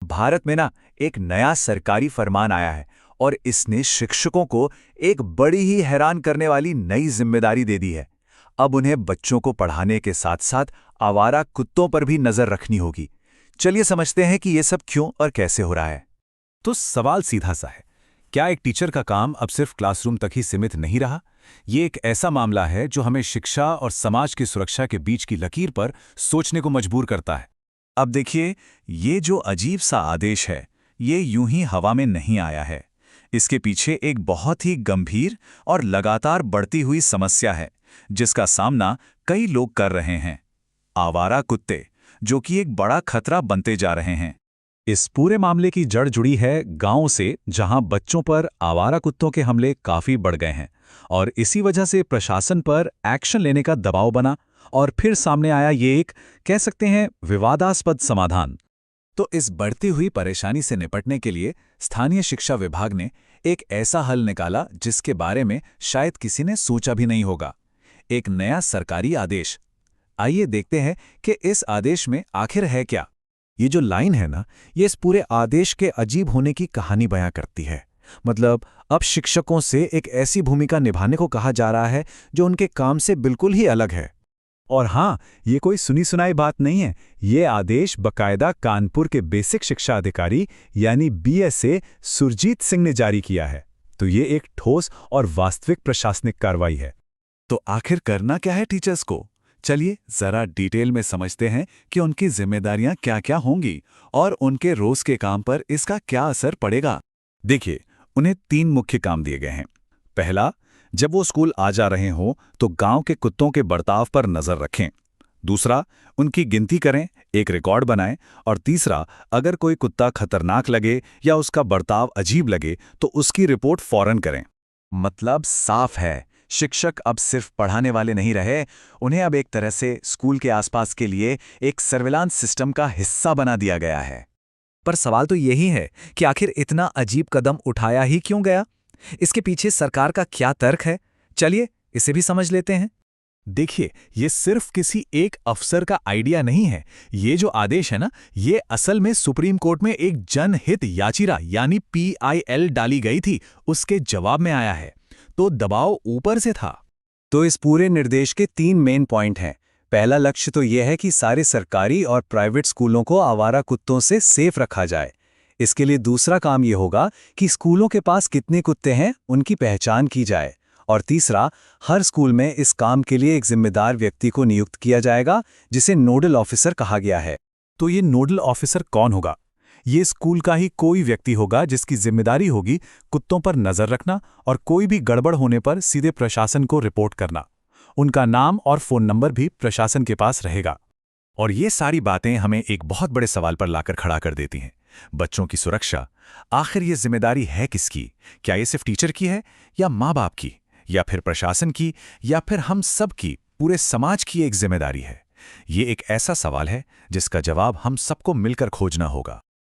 भारत में ना एक नया सरकारी फरमान आया है और इसने शिक्षकों को एक बड़ी ही हैरान करने वाली नई जिम्मेदारी दे दी है। अब उन्हें बच्चों को पढ़ाने के साथ साथ आवारा कुत्तों पर भी नजर रखनी होगी। चलिए समझते हैं कि ये सब क्यों और कैसे हो रहा है। तो सवाल सीधा सा है, क्या एक टीचर का काम अब सिर्फ क्लासरूम तक ही सीमित नहीं रहा? ये एक ऐसा मामला है जो हमें शिक्षा और समाज की सुरक्षा के बीच की लकीर पर सोचने को मजबूर करता है। अब देखिए, ये जो अजीब सा आदेश है, ये यूं ही हवा में नहीं आया है। इसके पीछे एक बहुत ही गंभीर और लगातार बढ़ती हुई समस्या है, जिसका सामना कई लोग कर रहे हैं। आवारा कुत्ते, जो कि एक बड़ा खतरा बनते जा रहे हैं। इस पूरे मामले की जड़ जुड़ी है गांव से, जहां बच्चों पर आवारा कुत्तों के हमले काफी बढ़ गए हैं और इसी वजह से प्रशासन पर एक्शन लेने का दबाव बना और फिर सामने आया ये एक, कह सकते हैं, विवादास्पद समाधान। तो इस बढ़ती हुई परेशानी से निपटने के लिए स्थानीय शिक्षा विभाग ने एक ऐसा हल निकाला जिसके बारे में शायद किसी ने सोचा भी नहीं होगा। एक नया सरकारी आदेश। आइए देखते हैं कि इस आदेश में आखिर है क्या। ये जो लाइन है ना, ये इस पूरे आदेश के अजीब होने की कहानी बयां करती है। मतलब अब शिक्षकों से एक ऐसी भूमिका निभाने को कहा जा रहा है जो उनके काम से बिल्कुल ही अलग है। और हाँ, ये कोई सुनी सुनाई बात नहीं है। ये आदेश बकायदा कानपुर के बेसिक शिक्षा अधिकारी यानी BSA सुरजीत सिंह ने जारी किया है। तो ये एक ठोस और वास्तविक प्रशासनिक कार्रवाई है। तो आखिर करना क्या है टीचर्स को? चलिए जरा डिटेल में समझते हैं कि उनकी जिम्मेदारियां क्या-क्या होंगी और उनके रोज के काम पर इसका क्या असर पड़ेगा। देखिए, उन्हें 3 मुख्य काम दिए गए हैं। पहला, जब वो स्कूल आ जा रहे हों तो गांव के कुत्तों के बर्ताव पर नजर रखें। दूसरा, उनकी गिनती करें, एक रिकॉर्ड बनाएं। और तीसरा, अगर कोई कुत्ता खतरनाक लगे या उसका बर्ताव अजीब लगे तो उसकी रिपोर्ट फौरन करें। मतलब साफ है, शिक्षक अब सिर्फ पढ़ाने वाले नहीं रहे, उन्हें अब एक तरह से स्कूल के आसपास के लिए एक सर्विलांस सिस्टम का हिस्सा बना दिया गया है। पर सवाल तो यही है कि आखिर इतना अजीब कदम उठाया ही क्यों गया? इसके पीछे सरकार का क्या तर्क है? चलिए इसे भी समझ लेते हैं। देखिए, ये सिर्फ किसी एक अफसर का आइडिया नहीं है। ये जो आदेश है ना, ये असल में सुप्रीम कोर्ट में एक जनहित याचिका यानी PIL डाली गई थी, उसके जवाब में आया है। तो दबाव ऊपर से था। तो इस पूरे निर्देश के 3 मेन पॉइंट हैं। पहला लक्ष्य तो यह है कि सारे सरकारी और प्राइवेट स्कूलों को आवारा कुत्तों से सेफ रखा जाए। इसके लिए दूसरा काम यह होगा कि स्कूलों के पास कितने कुत्ते हैं उनकी पहचान की जाए। और तीसरा, हर स्कूल में इस काम के लिए एक जिम्मेदार व्यक्ति को नियुक्त किया जाएगा, जिसे नोडल ऑफिसर कहा गया है। तो ये नोडल ऑफिसर कौन होगा? ये स्कूल का ही कोई व्यक्ति होगा जिसकी जिम्मेदारी होगी कुत्तों पर नजर रखना और कोई भी गड़बड़ होने पर सीधे प्रशासन को रिपोर्ट करना। उनका नाम और फोन नंबर भी प्रशासन के पास रहेगा। और ये सारी बातें हमें एक बहुत बड़े सवाल पर लाकर खड़ा कर देती हैं, बच्चों की सुरक्षा। आखिर ये जिम्मेदारी है किसकी? क्या ये सिर्फ टीचर की है, या माँ बाप की, या फिर प्रशासन की, या फिर हम सब की, पूरे समाज की एक जिम्मेदारी है? ये एक ऐसा सवाल है जिसका जवाब हम सबको मिलकर खोजना होगा।